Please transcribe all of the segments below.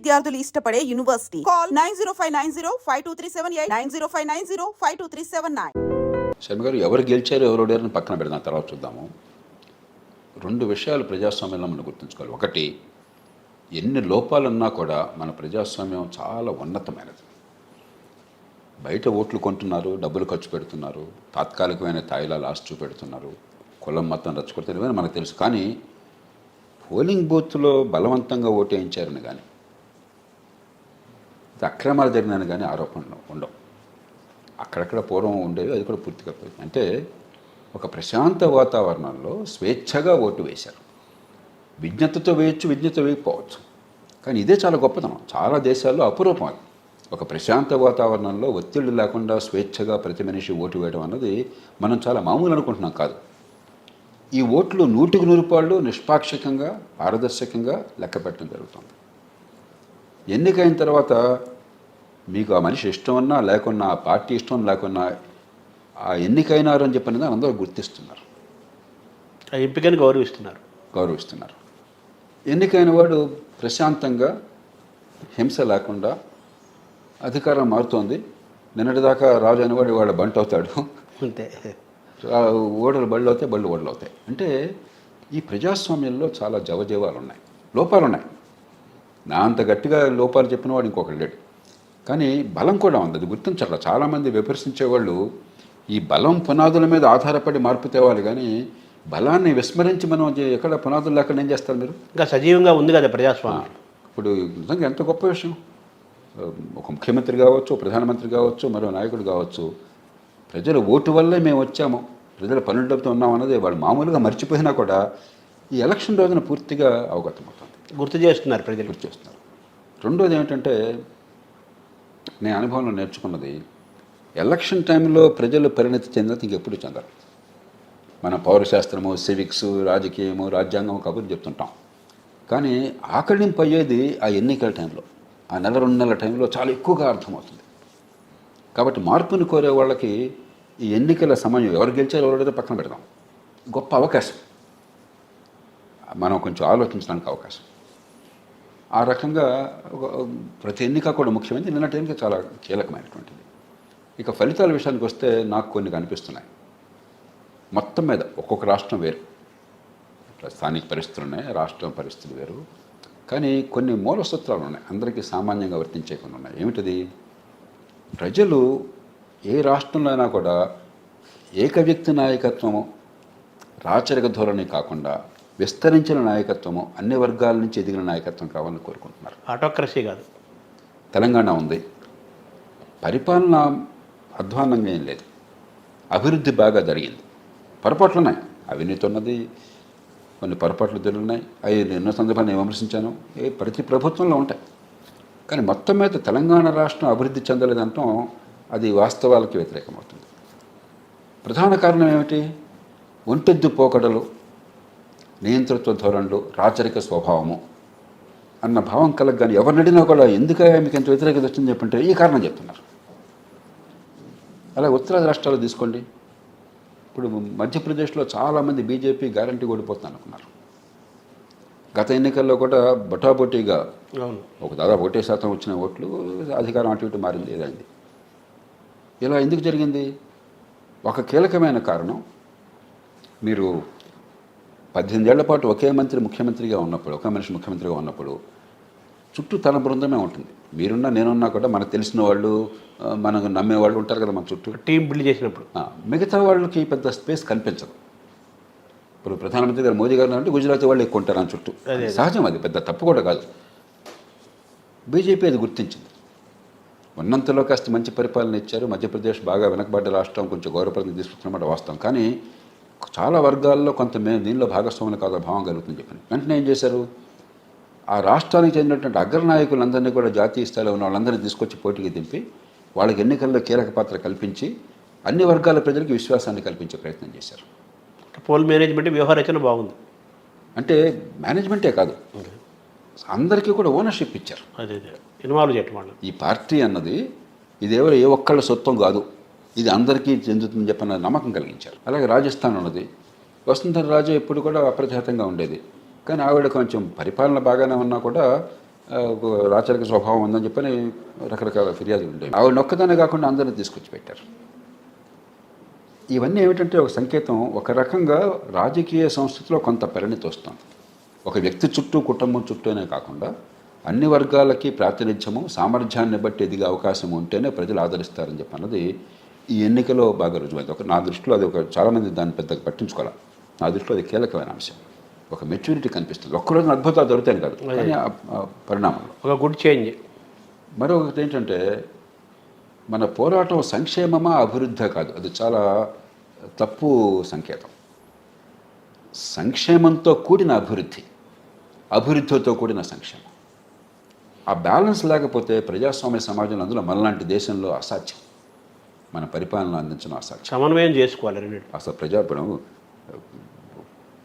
విద్యార్థులు ఇష్టపడే university. Call 9059052378 9059052379. Sharma గారు, ఎవరు గెలిచారు ఎవరు ఓడారని పక్కన పెడదాం, తర్వాత చూద్దాము. రెండు విషయాలు ప్రజాస్వామ్యంలో మనం గుర్తుంచుకోవాలి. ఒకటి, ఎన్ని లోపాలున్నా కూడా మన ప్రజాస్వామ్యం చాలా ఉన్నతమైనది. బయట ఓట్లు కొంటున్నారు, డబ్బులు ఖర్చు పెడుతున్నారు, తాత్కాలికమైన తాయిలాలు ఆశ చూపెడుతున్నారు, కులం మతం రచ్చగొడతారు, ఇవన్నీ మనకు తెలుసు. కానీ పోలింగ్ బూత్లో బలవంతంగా ఓటు వేయించారని కానీ, అక్రమాలు జరిగినని కానీ ఆరోపణలు ఉండవు. అక్కడక్కడ పూర్వం ఉండేవి, అది కూడా పూర్తిగా పోయింది. అంటే ఒక ప్రశాంత వాతావరణంలో స్వేచ్ఛగా ఓటు వేశారు. విజ్ఞతతో వేయచ్చు, విజ్ఞత వేయకపోవచ్చు, కానీ ఇదే చాలా గొప్పతనం. చాలా దేశాల్లో అపురూపం అది. ఒక ప్రశాంత వాతావరణంలో ఒత్తిళ్లు లేకుండా స్వేచ్ఛగా ప్రతి మనిషి ఓటు వేయడం అన్నది మనం చాలా మామూలు అనుకుంటున్నాం, కాదు. ఈ ఓట్లు 100% నిష్పాక్షికంగా, పారదర్శకంగా లెక్క పెట్టడం జరుగుతుంది. ఎన్నికైన తర్వాత మీకు ఆ మనిషి ఇష్టం ఉన్నా లేకున్నా, ఆ పార్టీ ఇష్టం లేకున్నా, ఆ ఎన్నికైనారు అని చెప్పిన అందరూ గుర్తిస్తున్నారు, ఆ ఎంపికను గౌరవిస్తున్నారు. ఎన్నికైన వాడు ప్రశాంతంగా, హింస లేకుండా అధికారం మారుతోంది. నిన్నటిదాకా రాజు అనేవాడు వాళ్ళ బంట అవుతాడు, అంతే. ఓడలు బళ్ళు అవుతాయి, బళ్ళు ఓడలు అవుతాయి. అంటే ఈ ప్రజాస్వామ్యంలో చాలా జవజీవాలు ఉన్నాయి, లోపాలు ఉన్నాయి. నా అంత గట్టిగా లోపాలు చెప్పిన వాడు ఇంకొకరు లేడు. కానీ బలం కూడా ఉంది, అది గుర్తించాలి. చాలామంది విమర్శించేవాళ్ళు ఈ బలం పునాదుల మీద ఆధారపడి మార్పు తేవాలి, కానీ బలాన్ని విస్మరించి మనం ఎక్కడ పునాదులు లేకుండా ఏం చేస్తారు మీరు? ఇంకా సజీవంగా ఉంది కదా ప్రజాస్వామ్యం. ఇప్పుడు నిజంగా ఎంత గొప్ప విషయం. ఒక ముఖ్యమంత్రి కావచ్చు, ప్రధానమంత్రి కావచ్చు, మరో నాయకుడు కావచ్చు, ప్రజల ఓటు వల్లే మేము వచ్చాము, ప్రజల పనులతో ఉన్నామన్నది వాళ్ళు మామూలుగా మర్చిపోయినా కూడా ఈ ఎలక్షన్ రోజున పూర్తిగా అవగతమవుతుంది, గుర్తు చేస్తున్నారు ప్రజలు. గుర్తు చేస్తున్నారు. రెండోది ఏమిటంటే, నేను అనుభవంలో నేర్చుకున్నది, ఎలక్షన్ టైంలో ప్రజలు పరిణతి చెందినది ఇంకెప్పుడు చెందరు. మన పౌరశాస్త్రము, సివిక్స్, రాజకీయము, రాజ్యాంగం కబుర్లు చెప్తుంటాం, కానీ ఆకలింపు అయ్యేది ఆ ఎన్నికల టైంలో, ఆ నెల 2 నెలల టైంలో చాలా ఎక్కువగా అర్థమవుతుంది. కాబట్టి మార్పుని కోరే వాళ్ళకి ఈ ఎన్నికల సమయం, ఎవరు గెలిచారో ఎవరైతే పక్కన పెడదాం, గొప్ప అవకాశం, మనం కొంచెం ఆలోచించడానికి అవకాశం. ఆ రకంగా ప్రతి ఎన్నిక కూడా ముఖ్యమైనది, నిన్నటి ఎన్నిక చాలా కీలకమైనటువంటిది. ఇక ఫలితాల విషయానికి వస్తే నాకు కొన్ని కనిపిస్తున్నాయి. మొత్తం మీద ఒక్కొక్క రాష్ట్రం వేరు, స్థానిక పరిస్థితులు ఉన్నాయి, రాష్ట్రం పరిస్థితులు వేరు, కానీ కొన్ని మూల సూత్రాలు ఉన్నాయి, అందరికీ సామాన్యంగా వర్తించే కొన్ని ఉన్నాయి. ఏమిటిది? ప్రజలు ఏ రాష్ట్రంలో అయినా కూడా ఏకవ్యక్తి నాయకత్వము, రాచరిక ధోరణి కాకుండా విస్తరించిన నాయకత్వము, అన్ని వర్గాల నుంచి ఎదిగిన నాయకత్వం కావాలని కోరుకుంటున్నారు. ఆటోక్రసీ కాదు. తెలంగాణ ఉంది, పరిపాలన అధ్వాన్నంగా ఏం లేదు, అభివృద్ధి బాగా జరిగింది. పొరపాట్లు ఉన్నాయి, అవినీతి ఉన్నది, కొన్ని పొరపాట్లు జరుగుతున్నాయి, అవి ఎన్నో సందర్భాలు నేను విమర్శించాను, ప్రతి ప్రభుత్వంలో ఉంటాయి. కానీ మొత్తం మీద తెలంగాణ రాష్ట్రం అభివృద్ధి చెందలేదంటాం అది వాస్తవాలకి వ్యతిరేకమవుతుంది. ప్రధాన కారణం ఏమిటి? ఒంటెద్దు పోకడలు, నియంతృత్వ ధోరణులు, రాచరిక స్వభావము అన్న భావం కలగ. కానీ ఎవరిని అడిగినా కూడా ఎందుకయ్యా మీకు ఎంత వ్యతిరేకత వచ్చింది చెప్పంటే ఈ కారణం చెప్తున్నారు. అలా ఉత్తరాది రాష్ట్రాలు తీసుకోండి. ఇప్పుడు మధ్యప్రదేశ్లో చాలామంది బీజేపీ గ్యారంటీ ఓడిపోతుంది అనుకున్నారు. గత ఎన్నికల్లో కూడా బొటాబొటీగా ఒక దాదాపు 1% వచ్చిన ఓట్లు, అధికారం అటు ఇటు మారింది, ఏదైంది. ఇలా ఎందుకు జరిగింది? ఒక కీలకమైన కారణం, మీరు 18 ఏళ్ల పాటు ఒకే మంత్రి ముఖ్యమంత్రిగా ఉన్నప్పుడు, ఒకే మనిషి ముఖ్యమంత్రిగా ఉన్నప్పుడు చుట్టూ తన బృందమే ఉంటుంది. మీరున్నా నేనున్నా కూడా మనకు తెలిసిన వాళ్ళు, మనకు నమ్మేవాళ్ళు ఉంటారు కదా మన చుట్టూ. టీం బిల్డ్ చేసినప్పుడు మిగతా వాళ్ళకి పెద్ద స్పేస్ కనిపించదు. ఇప్పుడు ప్రధానమంత్రి గారు మోదీ గారు అంటే గుజరాతీ వాళ్ళు ఎక్కువ ఉంటారు ఆ చుట్టూ, సహజం, అది పెద్ద తప్పు కూడా కాదు. బీజేపీ అది గుర్తించింది, ఉన్నంతలో కాస్త మంచి పరిపాలన ఇచ్చారు. మధ్యప్రదేశ్ బాగా వెనకబడ్డ రాష్ట్రం, కొంచెం గౌరవప్రదంగా తీసుకుంటున్నమాట వాస్తవం. కానీ చాలా వర్గాల్లో కొంత మేము దీనిలో భాగస్వాములు కాదు భావం కలుగుతుందని చెప్పని వెంటనే ఏం చేశారు? ఆ రాష్ట్రానికి చెందినటువంటి అగ్రనాయకులందరినీ కూడా జాతీయ స్థాయిలో ఉన్న వాళ్ళందరినీ తీసుకొచ్చి పోటీకి దింపి వాళ్ళకి ఎన్నికల్లో కీలక పాత్ర కల్పించి అన్ని వర్గాల ప్రజలకు విశ్వాసాన్ని కల్పించే ప్రయత్నం చేశారు. పోల్ మేనేజ్మెంట్, వ్యవహారచన బాగుంది. అంటే మేనేజ్మెంటే కాదు, అందరికీ కూడా ఓనర్షిప్ ఇచ్చారు. అదే ఇన్వాల్వ్ చేయటం. ఈ పార్టీ అన్నది ఇదేవో ఏ ఒక్కళ్ళ సొత్వం కాదు, ఇది అందరికీ చెందుతుందని చెప్పిన నమ్మకం కలిగించారు. అలాగే రాజస్థాన్ ఉన్నది, వసుంధర రాజే ఎప్పుడు కూడా అప్రతిహతంగా ఉండేది, కానీ ఆవిడ కొంచెం పరిపాలన బాగానే ఉన్నా కూడా రాచరిక స్వభావం ఉందని చెప్పని రకరకాల ఫిర్యాదులు ఉండేవి. ఆవిడ నొక్కదానే కాకుండా అందరినీ తీసుకొచ్చి పెట్టారు. ఇవన్నీ ఏమిటంటే ఒక సంకేతం, ఒక రకంగా రాజకీయ సంస్కృతిలో కొంత పరిణతి వస్తుంది. ఒక వ్యక్తి చుట్టూ, కుటుంబం చుట్టూనే కాకుండా అన్ని వర్గాలకి ప్రాతినిధ్యము, సామర్థ్యాన్ని బట్టి ఎదిగే అవకాశం ఉంటేనే ప్రజలు ఆదరిస్తారని చెప్పి అన్నది ఈ ఎన్నికలో బాగా రుజువైంది. నా దృష్టిలో అది చాలామంది దాన్ని పెద్దగా పట్టించుకోవాలి. నా దృష్టిలో అది కీలకమైన అంశం. ఒక మెచ్యూరిటీ కనిపిస్తుంది. ఒక్కరోజు అద్భుతాలు దొరుకుతాయి కాదు, కానీ ఆ పరిణామంలో ఒక గుడ్ చేంజ్. మరొకటి ఏంటంటే, మన పోరాటం సంక్షేమమా అభివృద్ధి కాదు, అది చాలా తప్పు సంకేతం. సంక్షేమంతో కూడిన అభివృద్ధి, అభివృద్ధితో కూడిన సంక్షేమం. ఆ బ్యాలెన్స్ లేకపోతే ప్రజాస్వామ్య సమాజంలో, అందులో మనలాంటి దేశంలో అసాధ్యం. మన పరిపాలన అందించడం అసాధ్యం. సమన్వయం చేసుకోవాలి రెండింటి. అసలు ప్రజాపడం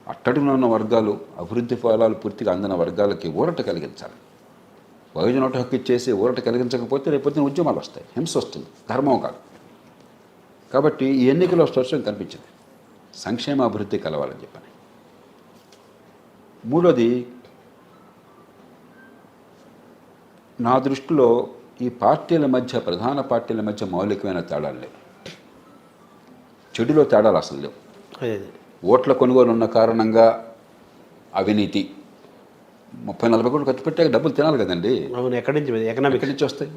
అట్టడుగున ఉన్న వర్గాలు, అభివృద్ధి ఫలాలు పూర్తిగా అందిన వర్గాలకి ఊరట కలిగించాలి. బహుజనోట హక్కు ఇచ్చేసి ఊరట కలిగించకపోతే రేపొద్దున ఉద్యమాలు వస్తాయి, హింస వస్తుంది, ధర్మం కాదు. కాబట్టి ఈ ఎన్నికల్లో స్పష్టంగా కనిపించింది సంక్షేమ అభివృద్ధి కలవాలని చెప్పని. మూడోది, నా దృష్టిలో ఈ పార్టీల మధ్య, ప్రధాన పార్టీల మధ్య మౌలికమైన తేడాలు లేవు. చెడులో తేడాలు అసలు లేవు. అదే ఓట్ల కొనుగోలు ఉన్న కారణంగా అవినీతి, 30-40 కోట్లు ఖర్చు పెట్టాక డబ్బులు తినాలి కదండి. అవును, ఎక్కడి నుంచి ఎకనామిక్ నుంచి వస్తాయి.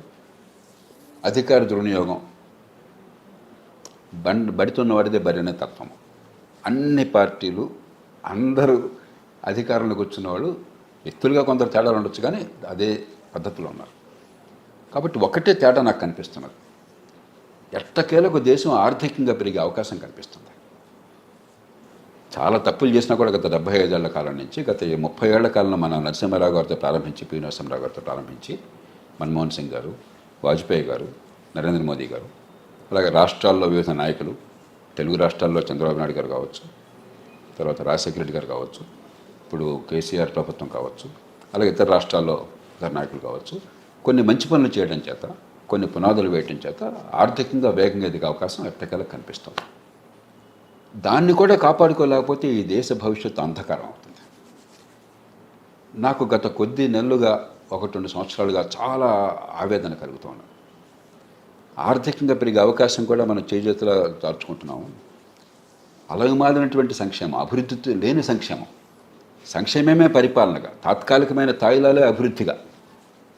అధికార దుర్వినియోగం, బడితున్న వాడిదే బరినే తత్వం. అన్ని పార్టీలు, అందరూ అధికారంలోకి వచ్చిన వాళ్ళు వ్యక్తులుగా కొందరు తేడాలు ఉండొచ్చు, కానీ అదే పద్ధతిలో ఉన్నారు. కాబట్టి ఒకటే తేడా నాకు కనిపిస్తున్నది. ఎట్టకేలకు దేశం ఆర్థికంగా పెరిగే అవకాశం కనిపిస్తుంది. చాలా తప్పులు చేసినా కూడా గత 75 ఏళ్ల కాలం నుంచి, గత 30 ఏళ్ల కాలంలో మన నరసింహారావు గారితో ప్రారంభించి, పి నరసింహారావు గారితో ప్రారంభించి, మన్మోహన్ సింగ్ గారు, వాజ్పేయి గారు, నరేంద్ర మోదీ గారు, అలాగే రాష్ట్రాల్లో వివిధ నాయకులు, తెలుగు రాష్ట్రాల్లో చంద్రబాబు నాయుడు గారు కావచ్చు, తర్వాత రాజశేఖర రెడ్డి గారు కావచ్చు, ఇప్పుడు కేసీఆర్ ప్రభుత్వం కావచ్చు, అలాగే ఇతర రాష్ట్రాల్లో ఇతర నాయకులు కావచ్చు, కొన్ని మంచి పనులు చేయడం చేత, కొన్ని పునాదులు వేయడం చేత ఆర్థికంగా వేగంగా ఎదిగే అవకాశం ఎట్టకేలకు కనిపిస్తుంది. దాన్ని కూడా కాపాడుకోలేకపోతే ఈ దేశ భవిష్యత్తు అంధకారం అవుతుంది. నాకు గత కొద్ది నెలలుగా, 1-2 సంవత్సరాలుగా చాలా ఆవేదన కలుగుతున్నాను. ఆర్థికంగా పెరిగే అవకాశం కూడా మనం చేజేతులా దాచుకుంటున్నాము. అలగమాలినటువంటి సంక్షేమం, అభివృద్ధి లేని సంక్షేమం, సంక్షేమమే పరిపాలనగా, తాత్కాలికమైన తాయిలాలే అభివృద్ధిగా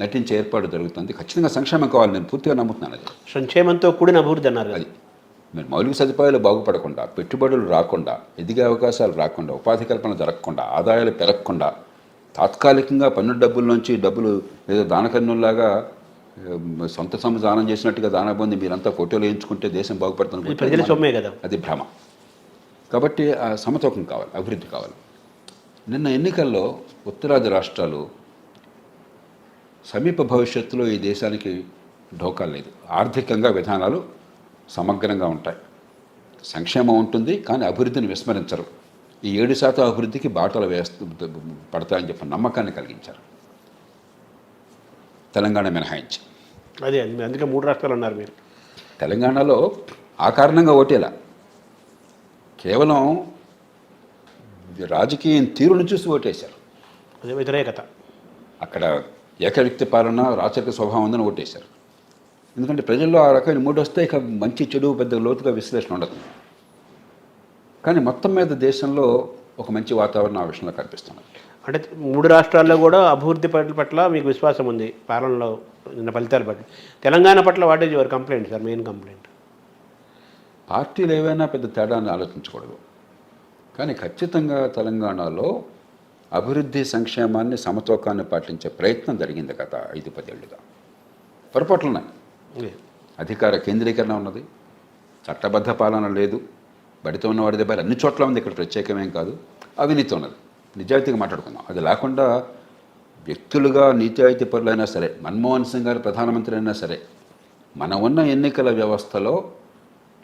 నటించే ఏర్పాటు జరుగుతుంది. ఖచ్చితంగా సంక్షేమం కావాలి, నేను పూర్తిగా నమ్ముతున్నాను. అది సంక్షేమంతో కూడిన అభివృద్ధి అన్నారు. అది మీరు మౌలిక సదుపాయాలు బాగుపడకుండా, పెట్టుబడులు రాకుండా, ఎదిగే అవకాశాలు రాకుండా, ఉపాధి కల్పన జరగకుండా, ఆదాయాలు పెరగకుండా, తాత్కాలికంగా పన్ను డబ్బుల నుంచి డబ్బులు ఏదో దానకన్నుల్లాగా సొంత సొమ్ము దానం చేసినట్టుగా దాన పొంది మీరంతా ఫోటోలు వేయించుకుంటే దేశం బాగుపడుతుంది. ప్రజల సొమ్మే కదా, అది భ్రమ. కాబట్టి ఆ సమతూకం కావాలి, అభివృద్ధి కావాలి. నిన్న ఎన్నికల్లో ఉత్తరాది రాష్ట్రాలు సమీప భవిష్యత్తులో ఈ దేశానికి ఢోకా లేదు. ఆర్థికంగా విధానాలు సమగ్రంగా ఉంటాయి, సంక్షేమం ఉంటుంది, కానీ అభివృద్ధిని విస్మరించరు. ఈ 7% అభివృద్ధికి బాటలు పడతాయని చెప్పి నమ్మకాన్ని కలిగించారు, తెలంగాణ మినహాయించి. అదే అందుకే 3 రాష్ట్రాలు అన్నారు మీరు. తెలంగాణలో ఆ కారణంగా ఓటేలా, కేవలం రాజకీయం తీరును చూసి ఓటేశారు. అదే వ్యతిరేకత. అక్కడ ఏకవ్యక్తి పాలన, రాచరిక స్వభావం ఉందని ఓటేశారు. ఎందుకంటే ప్రజల్లో ఆ రకమైన మూడు వస్తే ఇక మంచి చెడు పెద్ద లోతుగా విశ్లేషణ ఉండదు. కానీ మొత్తం మీద దేశంలో ఒక మంచి వాతావరణం ఆ విషయంలో కనిపిస్తున్నది. అంటే 3 రాష్ట్రాల్లో కూడా అభివృద్ధి పట్ల మీకు విశ్వాసం ఉంది పాలనలో, నిన్న ఫలితాలు పట్ల. తెలంగాణ పట్ల what is your complaint sir, main complaint? పార్టీలు ఏవైనా పెద్ద తేడాన్ని ఆలోచించకూడదు, కానీ ఖచ్చితంగా తెలంగాణలో అభివృద్ధి, సంక్షేమాన్ని, సమతూకాన్ని పాటించే ప్రయత్నం జరిగింది గత 5-10 ఏళ్ళుగా. పొరపాట్లు ఉన్నాయి, అధికార కేంద్రీకరణ ఉన్నది, చట్టబద్ధ పాలన లేదు, బడితో ఉన్నవాడి దగ్గర అన్ని చోట్ల ఉంది, ఇక్కడ ప్రత్యేకమేం కాదు. అవినీతి ఉన్నది, నిజాయితీగా మాట్లాడుకుందాం. అది లేకుండా వ్యక్తులుగా నిజాయితీ పరులైనా సరే, మన్మోహన్ సింగ్ గారు ప్రధానమంత్రి అయినా సరే, మనం ఉన్న ఎన్నికల వ్యవస్థలో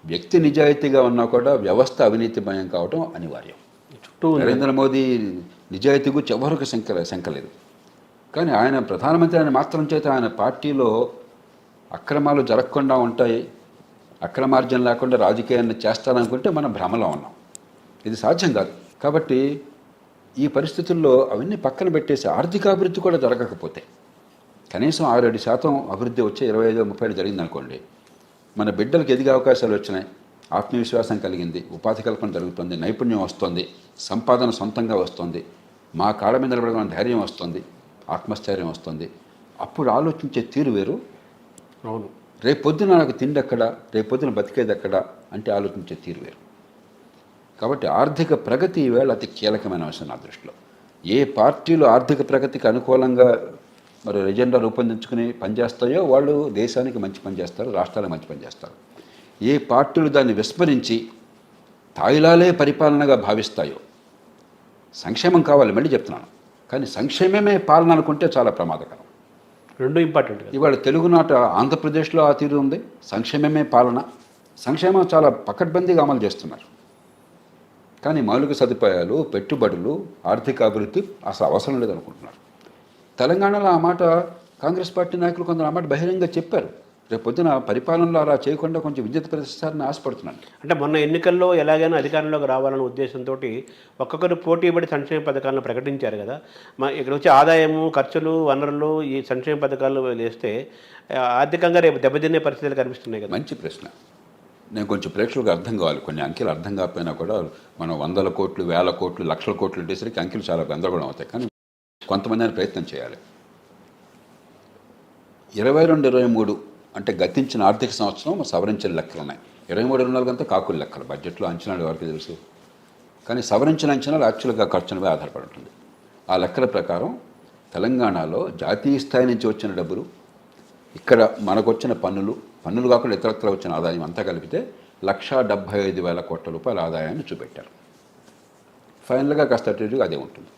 వ్యక్తి నిజాయితీగా ఉన్నా కూడా వ్యవస్థ అవినీతిమయం కావడం అనివార్యం. చుట్టూ నరేంద్ర మోదీ నిజాయితీ గురించి ఎవరికి శంక లేదు. కానీ ఆయన ప్రధానమంత్రి అయిన మాత్రం చేత ఆయన పార్టీలో అక్రమాలు జరగకుండా ఉంటాయి, అక్రమార్జన లేకుండా రాజకీయాన్ని చేస్తారనుకుంటే మనం భ్రమలో ఉన్నాం. ఇది సాధ్యం కాదు. కాబట్టి ఈ పరిస్థితుల్లో అవన్నీ పక్కన పెట్టేసి ఆర్థికాభివృద్ధి కూడా జరగకపోతే, కనీసం 6-7% అభివృద్ధి వచ్చే 25-30 జరిగింది అనుకోండి, మన బిడ్డలకు ఎదిగే అవకాశాలు వచ్చినాయి, ఆత్మవిశ్వాసం కలిగింది, ఉపాధి కల్పన జరుగుతుంది, నైపుణ్యం వస్తుంది, సంపాదన సొంతంగా వస్తుంది, మా కాళ్ళ మీద నిలబడగల ధైర్యం వస్తుంది, ఆత్మస్థైర్యం వస్తుంది. అప్పుడు ఆలోచించే తీరు వేరు. అవును. రేపొద్దున నాకు తిండి ఎక్కడ, రేపొద్దున బతికేది ఎక్కడ అంటే ఆలోచించే తీరు వేరు. కాబట్టి ఆర్థిక ప్రగతి ఈవేళ అతి కీలకమైన అంశం నా దృష్టిలో. ఏ పార్టీలు ఆర్థిక ప్రగతికి అనుకూలంగా మరి ఎజెండా రూపొందించుకుని పనిచేస్తాయో వాళ్ళు దేశానికి మంచి పని చేస్తారు, రాష్ట్రాలకు మంచి పని చేస్తారు. ఏ పార్టీలు దాన్ని విస్మరించి తాయిలాలే పరిపాలనగా భావిస్తాయో, సంక్షేమం కావాలి మళ్ళీ చెప్తున్నాను, కానీ సంక్షేమమే పాలన అనుకుంటే చాలా ప్రమాదకరం. రెండు ఇంపార్టెంట్. ఇవాళ తెలుగునాట ఆంధ్రప్రదేశ్లో ఆ తీరు ఉంది, సంక్షేమమే పాలన. సంక్షేమం చాలా పకడ్బందీగా అమలు చేస్తున్నారు, కానీ మౌలిక సదుపాయాలు, పెట్టుబడులు, ఆర్థిక అభివృద్ధి అసలు అవసరం లేదనుకుంటున్నారు. తెలంగాణలో ఆ మాట కాంగ్రెస్ పార్టీ నాయకులు కొందరు ఆ మాట బహిరంగంగా చెప్పారు. రేపు పొద్దున పరిపాలనలో అలా చేయకుండా కొంచెం విద్యుత్ ప్రతిష్టాన్ని ఆశపడుతున్నాను. అంటే మొన్న ఎన్నికల్లో ఎలాగైనా అధికారంలోకి రావాలనే ఉద్దేశంతో ఒక్కొక్కరు పోటీపడి సంక్షేమ పథకాలను ప్రకటించారు కదా. ఇక్కడ వచ్చే ఆదాయము, ఖర్చులు, వనరులు ఈ సంక్షేమ పథకాలు వేస్తే ఆర్థికంగా రేపు దెబ్బతినే పరిస్థితులు కనిపిస్తున్నాయి కదా. మంచి ప్రశ్న. నేను కొంచెం ప్రేక్షకులకు అర్థం కావాలి, కొన్ని అంకెలు అర్థం కాకపోయినా కూడా మనం 100 కోట్లు, 1000 కోట్లు, లక్షల కోట్లు ఉండేసరికి అంకెలు చాలా గందరగోళం అవుతాయి. కానీ కొంతమంది అని ప్రయత్నం చేయాలి. 22-23 అంటే గతించిన ఆర్థిక సంవత్సరం సవరించిన లెక్కలు ఉన్నాయి. 23-24 అంతా కాకుల లెక్కలు, బడ్జెట్లో అంచనాలు ఎవరికి తెలుసు. కానీ సవరించిన అంచనాలు యాక్చువల్గా ఖర్చులపై ఆధారపడి ఉంటుంది. ఆ లెక్కల ప్రకారం తెలంగాణలో జాతీయ స్థాయి నుంచి వచ్చిన డబ్బులు, ఇక్కడ మనకు వచ్చిన పన్నులు కాకుండా ఇతరత్ర వచ్చిన ఆదాయం అంతా కలిపితే 1,75,000 కోట్ల రూపాయల ఆదాయాన్ని చూపెట్టారు. ఫైనల్గా కాస్త అటు అదే ఉంటుంది.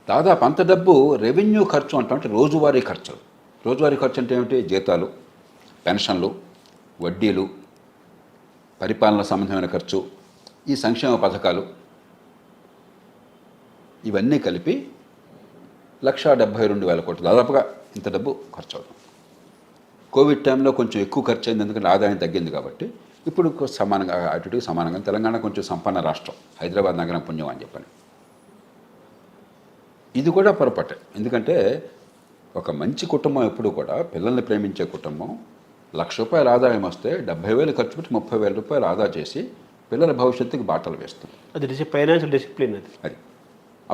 దాదాపు అంత డబ్బు రెవెన్యూ ఖర్చు అంటే రోజువారీ ఖర్చులు. రోజువారీ ఖర్చు అంటే ఏమిటి? జీతాలు, పెన్షన్లు, వడ్డీలు, పరిపాలన సంబంధమైన ఖర్చు, ఈ సంక్షేమ పథకాలు, ఇవన్నీ కలిపి 1,72,000 కోట్లు, దాదాపుగా ఇంత డబ్బు ఖర్చు అవుతుంది. కోవిడ్ టైంలో కొంచెం ఎక్కువ ఖర్చు అయింది, ఎందుకంటే ఆదాయం తగ్గింది కాబట్టి. ఇప్పుడు సమానంగా అటుకి సమానంగా తెలంగాణ కొంచెం సంపన్న రాష్ట్రం, హైదరాబాద్ నగరం పుణ్యం అని చెప్పని. ఇది కూడా పొరపాటే. ఎందుకంటే ఒక మంచి కుటుంబం ఎప్పుడు కూడా, పిల్లల్ని ప్రేమించే కుటుంబం, ₹1,00,000 ఆదాయం వస్తే 70,000 ఖర్చు పెట్టి ₹30,000 ఆదా చేసి పిల్లల భవిష్యత్తుకి బాటలు వేస్తుంది. అది ఫైనాన్షియల్ డిసిప్లిన్. అది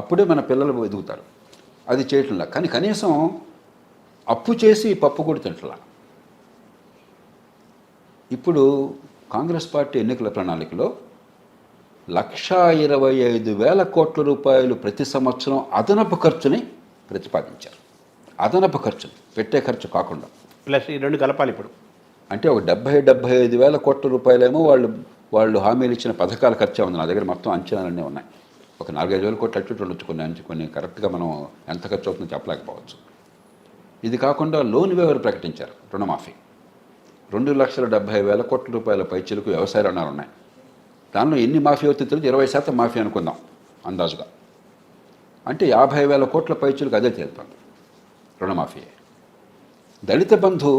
అప్పుడే మన పిల్లలు ఎదుగుతారు. అది చేయట్లా. కానీ కనీసం అప్పు చేసి పప్పు కూడా తింటలా. ఇప్పుడు కాంగ్రెస్ పార్టీ ఎన్నికల ప్రణాళికలో 1,25,000 కోట్ల రూపాయలు ప్రతి సంవత్సరం అదనపు ఖర్చుని ప్రతిపాదించారు. అదనపు ఖర్చుని, పెట్టే ఖర్చు కాకుండా. ప్లస్ ఈ రెండు కలపాలి ఇప్పుడు. అంటే ఒక 75,000 కోట్ల రూపాయలేమో వాళ్ళు హామీలు ఇచ్చిన పథకాల ఖర్చే ఉంది. నా దగ్గర మొత్తం అంచనాలన్నీ ఉన్నాయి. ఒక 4-5 కోట్లు అట్టు ఉండొచ్చు, కొన్ని కరెక్ట్గా మనం ఎంత ఖర్చు అవుతుందో చెప్పలేకపోవచ్చు. ఇది కాకుండా లోన్ వేవర్ ప్రకటించారు, రుణమాఫీ. 2,70,000 కోట్ల రూపాయల పైచీలకు వ్యవసాయ రుణాలు ఉన్నాయి. దానిలో ఎన్ని మాఫీ అవుతుందో తెలియదు, 20% మాఫీ అనుకుందాం అందాజుగా. అంటే 50,000 కోట్ల పైచీలకు అదే తేలుతుంది రుణమాఫీ. దళిత బంధు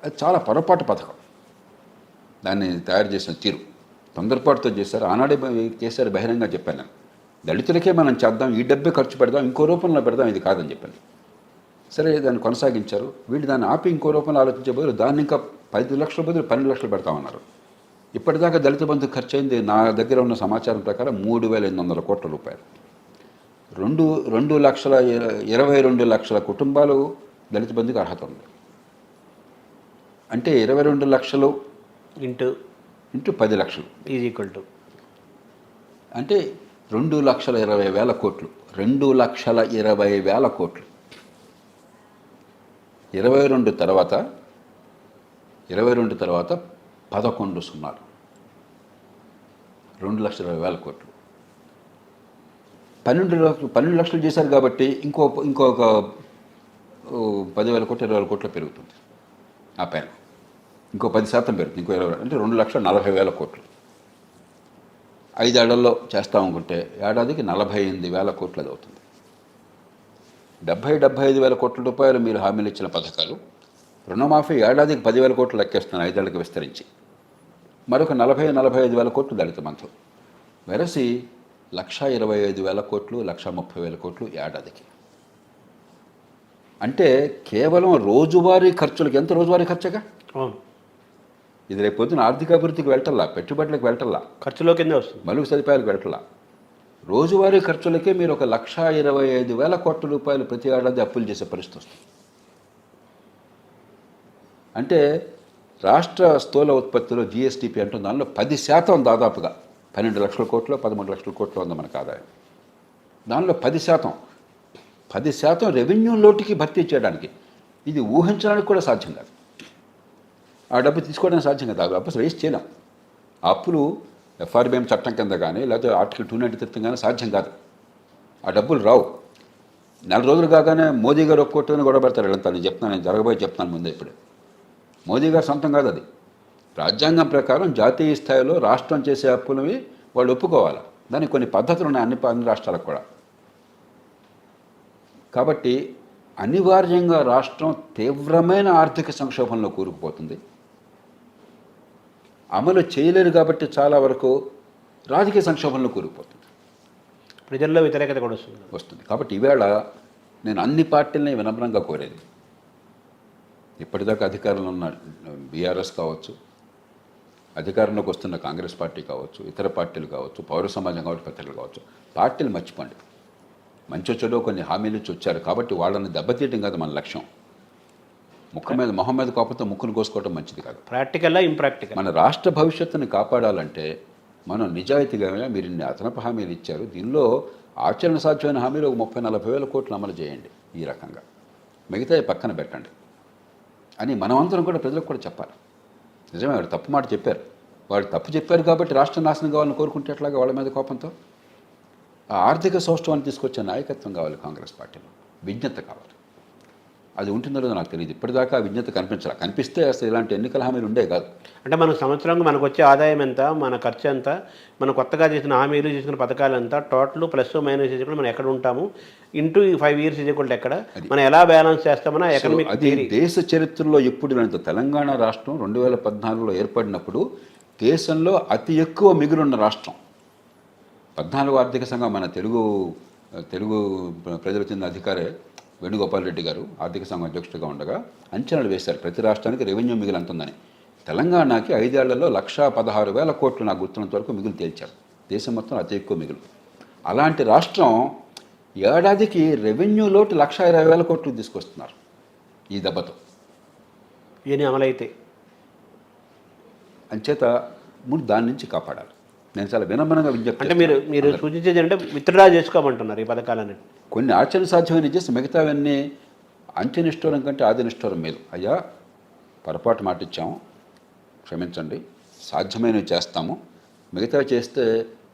అది చాలా పొరపాటు పథకం. దాన్ని తయారు చేసిన తీరు తొందరపాటుతో చేశారు. ఆనాడే కేసీఆర్ బహిరంగంగా చెప్పాను నేను, దళితులకే మనం చేద్దాం, ఈ డబ్బే ఖర్చు పెడదాం, ఇంకో రూపంలో పెడదాం, ఇది కాదని చెప్పాను. సరే, దాన్ని కొనసాగించారు. వీళ్ళు దాన్ని ఆపి ఇంకో రూపంలో ఆలోచించే బదులు దాన్ని ఇంకా 10 లక్షల బదులు 12 లక్షలు పెడతామన్నారు. ఇప్పటిదాకా దళిత బంధు ఖర్చు అయింది నా దగ్గర ఉన్న సమాచారం ప్రకారం 3,800 కోట్ల రూపాయలు. 22 లక్షల కుటుంబాలు దళిత బంధుకు అర్హత ఉంది. అంటే 22 లక్షలు ఇంటూ 10 లక్షలు ఈజ్ ఈక్వల్ టు అంటే 2,20,000 కోట్లు. 2,20,000 కోట్లు. 22 తర్వాత 11 సున్నాలు, 2,20,000 కోట్లు. 12 లక్షలు చేశారు కాబట్టి ఇంకొక 10,000 కోట్లు, 20,000 కోట్లు పెరుగుతుంది. ఆ పైన ఇంకో 10% పెరుగుతుంది, ఇంకో 20, అంటే 2,40,000 కోట్లు. 5 ఏళ్లలో చేస్తామనుకుంటే ఏడాదికి 48,000 కోట్లు అది అవుతుంది. 75,000 కోట్ల రూపాయలు మీరు హామీలు ఇచ్చిన పథకాలు, రుణమాఫీ ఏడాదికి 10,000 కోట్లు లెక్కేస్తున్నారు 5 ఏళ్ళకి విస్తరించి. మరొక 45,000 కోట్లు దళిత బంధు. వెరసి 1,25,000 కోట్లు, 1,30,000 కోట్లు ఏడాదికి. అంటే కేవలం రోజువారీ ఖర్చులకు ఎంత రోజువారీ ఖర్చుగా అవును, ఇది రేపు పొద్దున ఆర్థిక అభివృద్ధికి వెళ్ళటల్లా, పెట్టుబడులకు వెళ్ళటల్లా, ఖర్చులో కిందే వస్తుంది. మలుగు సదుపాయాలకు వెళ్ళటల్లా. రోజువారీ ఖర్చులకే మీరు 1,25,000 కోట్ల రూపాయలు ప్రతి ఏడాది అప్పులు చేసే పరిస్థితి వస్తుంది. అంటే రాష్ట్ర స్థూల ఉత్పత్తిలో జిఎస్టిపి అంటుంది, దానిలో 10% దాదాపుగా 12 లక్షల కోట్లు 13 లక్షల కోట్లు ఉంది మనకు ఆదాయం. దానిలో 10% రెవెన్యూ లోటుకి భర్తీ చేయడానికి ఇది ఊహించడానికి కూడా సాధ్యం కాదు. ఆ డబ్బు తీసుకోవడానికి సాధ్యం కాదు. ఆ అప్పు రేస్ చేయలేం. ఆ అప్పులు ఎఫ్ఆర్బిఎం చట్టం కింద కానీ లేకపోతే ఆర్టికల్ 293 కానీ సాధ్యం కాదు. ఆ డబ్బులు రావు. నెల రోజులు కాగానే మోదీ గారు ఒక్కొట్టుని గొడవ పెడతారు. వీళ్ళంతా నేను చెప్తున్నాను, నేను జరగబోయి చెప్తున్నాను ముందే. ఇప్పుడు మోదీ గారు సొంతం కాదు అది. రాజ్యాంగం ప్రకారం జాతీయ స్థాయిలో రాష్ట్రం చేసే అప్పులవి వాళ్ళు ఒప్పుకోవాలి. దానికి కొన్ని పద్ధతులు ఉన్నాయి అన్ని రాష్ట్రాలకు కూడా. కాబట్టి అనివార్యంగా రాష్ట్రం తీవ్రమైన ఆర్థిక సంక్షోభంలో కూరుకుపోతుంది. అమలు చేయలేరు కాబట్టి చాలా వరకు రాజకీయ సంక్షోభంలో కూరుకుపోతుంది, ప్రజల్లో వ్యతిరేకత కూడా వస్తుంది. కాబట్టి ఈవేళ నేను అన్ని పార్టీలని వినమ్రంగా కోరేది, ఇప్పటిదాకా అధికారంలో ఉన్న బీఆర్ఎస్ కావచ్చు, అధికారంలోకి వస్తున్న కాంగ్రెస్ పార్టీ కావచ్చు, ఇతర పార్టీలు కావచ్చు, పౌర సమాజం కావచ్చు, పత్రికలు కావచ్చు, పార్టీలు మర్చిపోండి. మంచి చెడు కొన్ని హామీలు ఇచ్చి వచ్చారు కాబట్టి వాళ్ళని దెబ్బతీయటం కాదు మన లక్ష్యం. మొహం మీద కోపంతో ముక్కును కోసుకోవడం మంచిది కాదు. ప్రాక్టికల్లా ఇంప్రాక్టికల్. మన రాష్ట్ర భవిష్యత్తుని కాపాడాలంటే మనం నిజాయితీగా మీరు ఇన్ని అదనపు హామీలు ఇచ్చారు, దీనిలో ఆచరణ సాధ్యమైన హామీలు 30-40 వేల కోట్లు అమలు చేయండి, ఈ రకంగా మిగతా పక్కన పెట్టండి అని మనమంతరం కూడా ప్రజలకు కూడా చెప్పాలి. నిజమే, వాడు తప్పు మాట చెప్పారు. వాళ్ళు తప్పు చెప్పారు కాబట్టి రాష్ట్రం నాశనం కావాలని కోరుకుంటే ఎట్లాగా వాళ్ళ మీద కోపంతో. ఆ ఆర్థిక సౌష్ఠవాన్ని తీసుకొచ్చే నాయకత్వం కావాలి కాంగ్రెస్ పార్టీలో, విజ్ఞత కావాలి. అది ఉంటుందో లేదో నాకు తెలియదు. ఇప్పటిదాకా ఆ విజ్ఞత కనిపించాలి. కనిపిస్తే అసలు ఇలాంటి ఎన్నికల హామీలు ఉండే కాదు. అంటే మన సంవత్సరంగా మనకు వచ్చే ఆదాయం ఎంత, మన ఖర్చు ఎంత, మనం కొత్తగా చేసిన హామీలు చేసిన పథకాలు ఎంత, టోటల్ ప్లస్ మైనస్ చేసుకుంటే మనం ఎక్కడ ఉంటాము, ఇంటూ 5 years ఇజకుండా ఎక్కడ మనం ఎలా బ్యాలెన్స్ చేస్తామన్నా ఎకనామిక్. అది దేశ చరిత్రలో ఎప్పుడు లేనంత. తెలంగాణ రాష్ట్రం 2014లో ఏర్పడినప్పుడు దేశంలో అతి ఎక్కువ మిగులున్న రాష్ట్రం. 14వ ఆర్థిక సంఘం మన తెలుగు ప్రజల చెందిన అధికారే వేణుగోపాల్ రెడ్డి గారు ఆర్థిక సంఘం అధ్యక్షుడిగా ఉండగా అంచనాలు వేశారు ప్రతి రాష్ట్రానికి రెవెన్యూ మిగులు అంటుందని. తెలంగాణకి 5 ఏళ్లలో 1,16,000 కోట్లు నాకు గుర్తున్నంత వరకు మిగులు తేల్చారు. దేశం మొత్తం అతి ఎక్కువ మిగులు. అలాంటి రాష్ట్రం ఏడాదికి రెవెన్యూ లోటు 1,20,000 కోట్లు తీసుకొస్తున్నారు ఈ దెబ్బతో. ఇవన్నీ అమలైతే అంచేత ముందు దాని నుంచి కాపాడాలి. నేను చాలా వినమ్రంగా విజ్ఞప్తి. అంటే మీరు సూచించేది అంటే విత్డ్రా చేసుకోమంటున్నారు ఈ పథకాలన్నీ. కొన్ని ఆచరణ సాధ్యమైన చేసి మిగతావన్నీ అంత్యనిష్ఠూరం కంటే ఆదినిష్ఠూరం మేలు. అయ్యా పొరపాటు మాట ఇచ్చాము, క్షమించండి, సాధ్యమైనవి చేస్తాము, మిగతా చేస్తే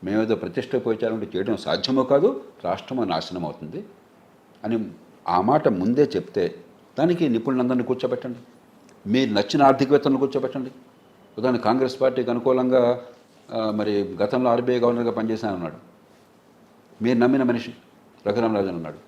మేమేదో ప్రతిష్ట పోచారంటే చేయడం సాధ్యమో కాదు, రాష్ట్రమో నాశనం అవుతుంది అని ఆ మాట ముందే చెప్తే దానికి నిపుణులందరినీ కూర్చోబెట్టండి. మీరు నచ్చిన ఆర్థికవేత్తలను కూర్చోబెట్టండి. ఉదాహరణ కాంగ్రెస్ పార్టీకి అనుకూలంగా మరి గతంలో ఆర్బీఐ గవర్నర్గా పనిచేశానన్నాడు, మీరు నమ్మిన మనిషి రఘురామరాజన్ అన్నాడు.